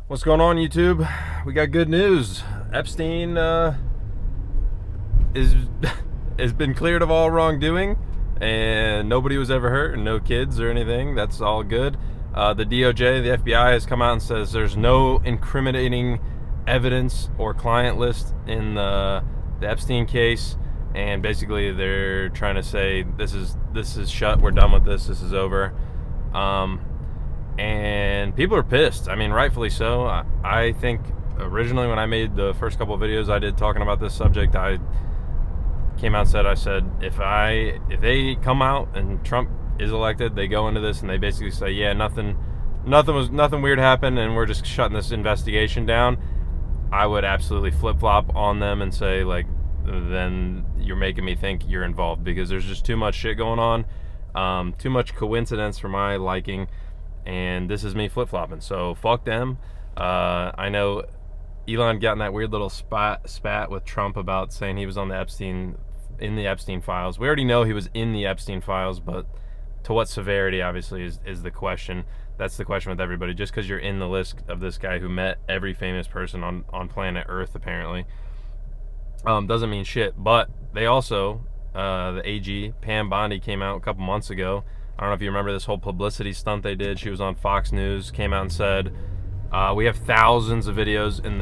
What's going on, YouTube? We got good news. Epstein is has been cleared of all wrongdoing, and nobody was ever hurt, and no kids or anything. That's all good. The DOJ, the FBI, has come out and says there's no incriminating evidence or client list in the Epstein case, and basically they're trying to say this is shut. We're done with this. This is over. And people are pissed. I mean, rightfully so. I think originally when I made the first couple of videos I did talking about this subject, I came out and said, if they come out and Trump is elected, they go into this and they basically say, yeah, nothing weird happened and we're just shutting this investigation down, I would absolutely flip-flop on them and say, like, then you're making me think you're involved, because there's just too much shit going on, too much coincidence for my liking. And this is me flip-flopping, so fuck them. I know Elon got in that weird little spat with Trump about saying he was on in the Epstein files. We already know he was in the Epstein files, but to what severity, obviously, is the question. That's the question with everybody. Just because you're in the list of this guy who met every famous person on planet Earth, apparently, doesn't mean shit. But they also, the AG, Pam Bondi, came out a couple months ago. I don't know if you remember this whole publicity stunt they did. She was on Fox News, came out and said, we have thousands of videos, and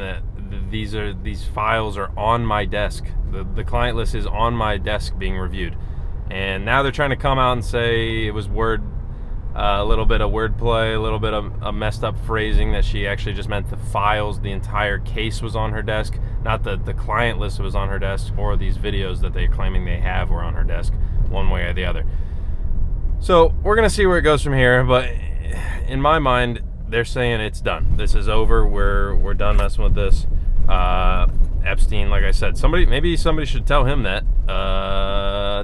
these files are on my desk. The client list is on my desk being reviewed. And now they're trying to come out and say it was a little bit of wordplay, a little bit of a messed up phrasing, that she actually just meant the files, the entire case was on her desk, not the client list was on her desk, or these videos that they're claiming they have were on her desk, one way or the other. So we're going to see where it goes from here, but in my mind, they're saying it's done. This is over. We're done messing with this. Epstein, like I said, maybe somebody should tell him that.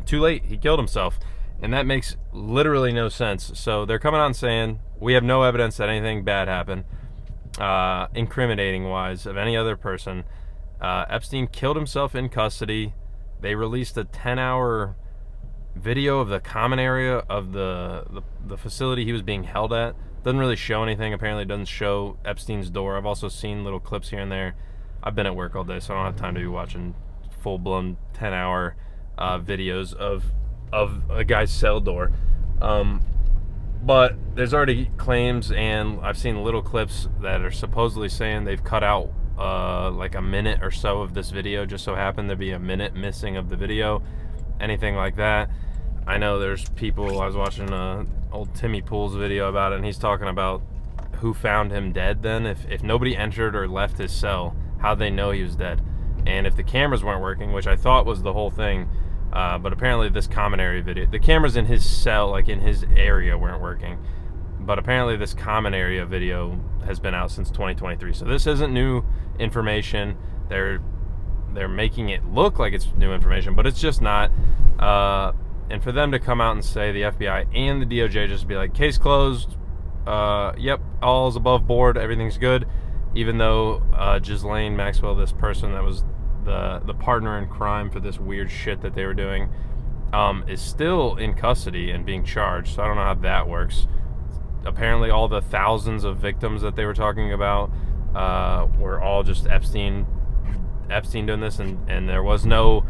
Too late. He killed himself. And that makes literally no sense. So they're coming out and saying, we have no evidence that anything bad happened, incriminating-wise, of any other person. Epstein killed himself in custody. They released a 10-hour video of the common area of the facility he was being held at. Doesn't really show anything. Apparently it doesn't show Epstein's door. I've also seen little clips here and there. I've been at work all day, so I don't have time to be watching full-blown 10-hour videos of a guy's cell door. But there's already claims, and I've seen little clips that are supposedly saying they've cut out like a minute or so of this video. Just so happened to be a minute missing of the video. Anything like that. I know there's people, I was watching old Timmy Pool's video about it, and he's talking about who found him dead then. If nobody entered or left his cell, how'd they know he was dead? And if the cameras weren't working, which I thought was the whole thing, but apparently this common area video, the cameras in his cell, like in his area, weren't working. But apparently this common area video has been out since 2023. So this isn't new information. They're making it look like it's new information, but it's just not. And for them to come out and say, the FBI and the DOJ, just be like, case closed, yep, all's above board, everything's good, even though Ghislaine Maxwell, this person that was the partner in crime for this weird shit that they were doing, is still in custody and being charged. So I don't know how that works. Apparently all the thousands of victims that they were talking about were all just Epstein doing this, and there was no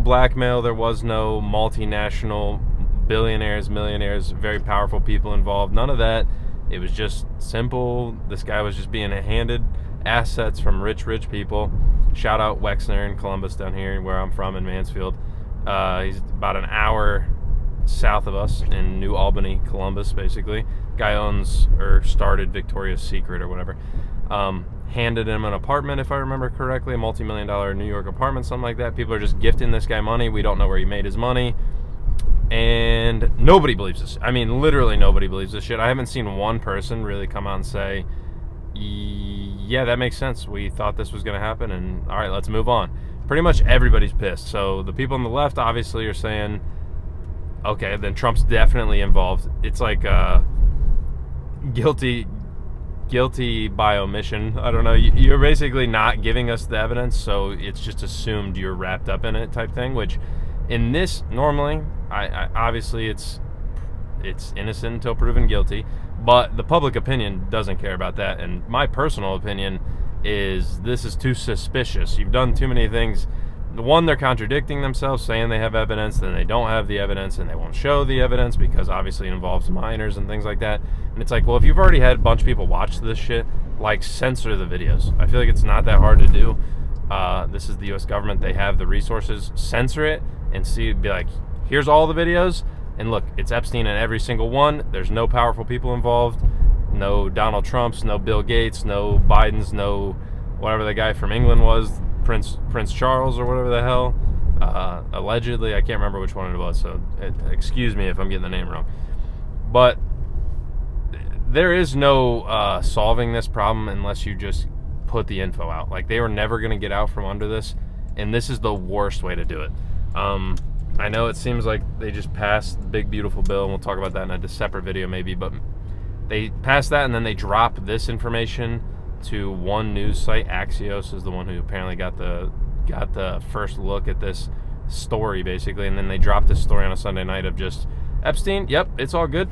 blackmail, there was no multinational billionaires, millionaires, very powerful people involved, none of that. It was just simple. This guy was just being handed assets from rich people. Shout out Wexner in Columbus, down here where I'm from, in Mansfield. He's about an hour south of us in New Albany, Columbus, basically. Guy owns or started Victoria's Secret or whatever. Handed him an apartment, if I remember correctly, a multi-million-dollar New York apartment, something like that. People are just gifting this guy money. We don't know where he made his money. And nobody believes this. I mean, literally nobody believes this shit. I haven't seen one person really come out and say, yeah, that makes sense. We thought this was going to happen, and all right, let's move on. Pretty much everybody's pissed. So the people on the left obviously are saying, okay, then Trump's definitely involved. It's like guilty by omission. I don't know. You're basically not giving us the evidence, so it's just assumed you're wrapped up in it type thing, which in this, normally, I obviously it's innocent until proven guilty, But the public opinion doesn't care about that, and my personal opinion is this is too suspicious. You've done too many things. One, they're contradicting themselves, saying they have evidence, then they don't have the evidence, and they won't show the evidence because obviously it involves minors and things like that. And it's like, well, if you've already had a bunch of people watch this shit, like, censor the videos. I feel like it's not that hard to do. This is the U.S. government. They have the resources. Censor it and be like, here's all the videos, and look, it's Epstein in every single one. There's no powerful people involved. No Donald Trumps, no Bill Gates, no Bidens, no whatever the guy from England was, Prince Charles or whatever the hell. Allegedly, I can't remember which one it was, so excuse me if I'm getting the name wrong. But there is no solving this problem unless you just put the info out. Like, they were never going to get out from under this, and this is the worst way to do it. I know it seems like they just passed the big beautiful bill, and we'll talk about that in a separate video maybe, but they passed that and then they drop this information to one news site. Axios is the one who apparently got the first look at this story, basically, and then they dropped this story on a Sunday night of just Epstein, yep, it's all good,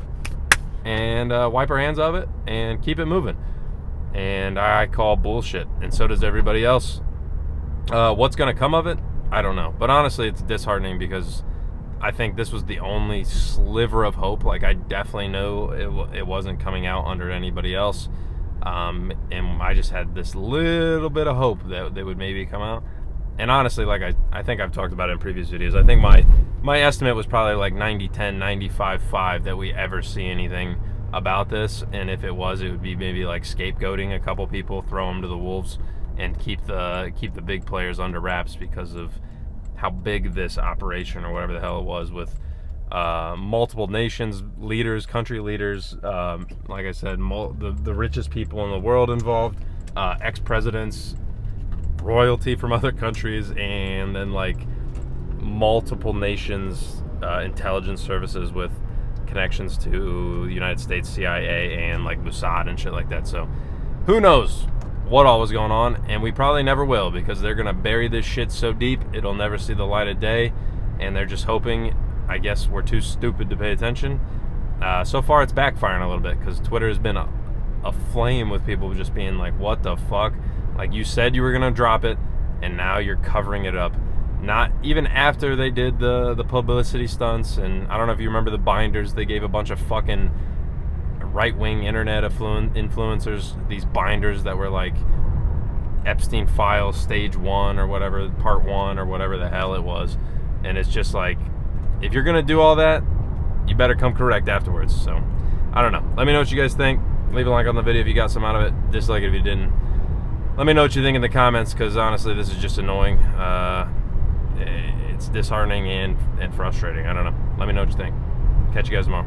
and wipe our hands of it and keep it moving. And I call bullshit, and so does everybody else. What's going to come of it? I don't know. But honestly, it's disheartening because I think this was the only sliver of hope. Like, I definitely know it wasn't coming out under anybody else. And I just had this little bit of hope that they would maybe come out. And honestly, like I think I've talked about it in previous videos, I think my estimate was probably like 90-10, 95-5 that we ever see anything about this. And if it was, it would be maybe like scapegoating a couple people, throw them to the wolves, and keep the big players under wraps because of how big this operation or whatever the hell it was with multiple nations, leaders, country leaders, like I said, the richest people in the world involved, ex-presidents, royalty from other countries, and then like multiple nations, intelligence services with connections to the United States CIA and like Mossad and shit like that. So who knows what all was going on, and we probably never will, because they're gonna bury this shit so deep it'll never see the light of day, and they're just hoping, I guess, we're too stupid to pay attention. So far it's backfiring a little bit, because Twitter has been a flame with people just being like, what the fuck, like, you said you were gonna drop it and now you're covering it up. Not even after they did the publicity stunts, and I don't know if you remember the binders they gave a bunch of fucking right-wing internet influencers, these binders that were like Epstein files stage 1 or whatever, part 1 or whatever the hell it was. And it's just like, if you're gonna do all that, you better come correct afterwards. So I don't know, let me know what you guys think. Leave a like on the video if you got some out of it, dislike it if you didn't. Let me know what you think in the comments, because honestly this is just annoying. It's disheartening and frustrating. I don't know, let me know what you think. Catch you guys tomorrow.